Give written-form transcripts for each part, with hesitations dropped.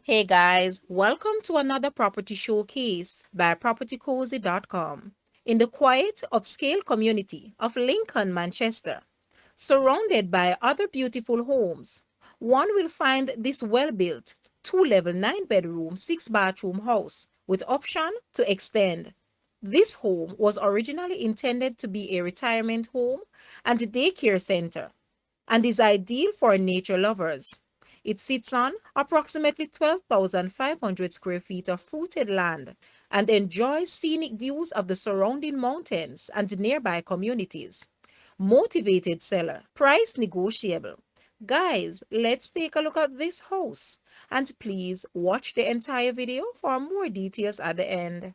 Hey guys, welcome to another property showcase by propertycozy.com. In the quiet, upscale community of Lincoln, Manchester, surrounded by other beautiful homes, one will find this well-built, two-level, 9-bedroom, 6-bathroom house with option to extend. This home was originally intended to be a retirement home and daycare center and is ideal for nature lovers. It sits on approximately 12,500 square feet of fruited land and enjoys scenic views of the surrounding mountains and nearby communities. Motivated seller, price negotiable. Guys, let's take a look at this house and please watch the entire video for more details at the end.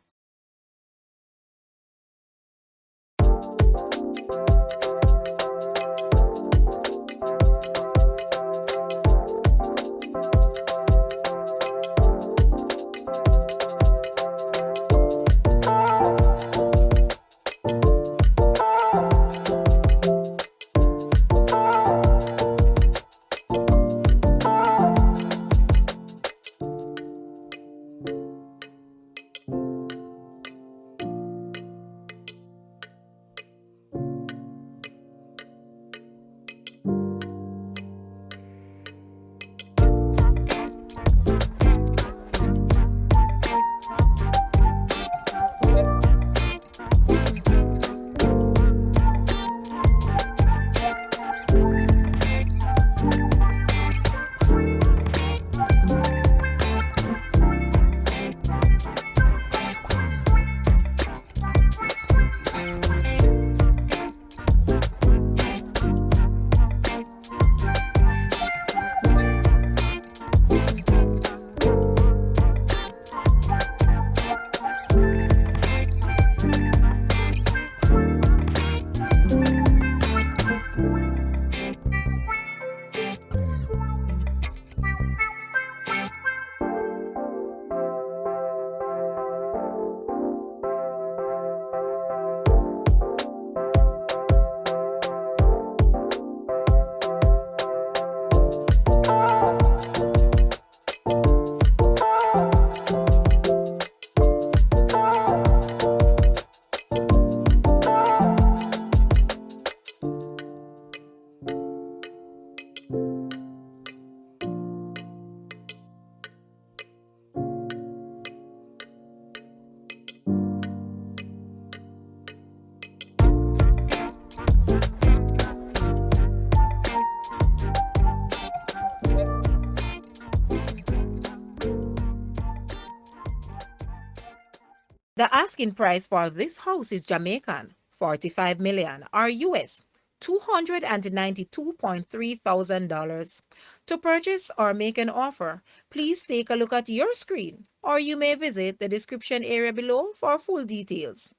The asking price for this house is Jamaican, 45 million or US $292,300. To purchase or make an offer, please take a look at your screen or you may visit the description area below for full details.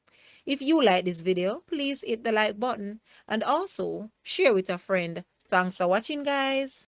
If you like this video, please hit the like button and also share with a friend. Thanks for watching, guys.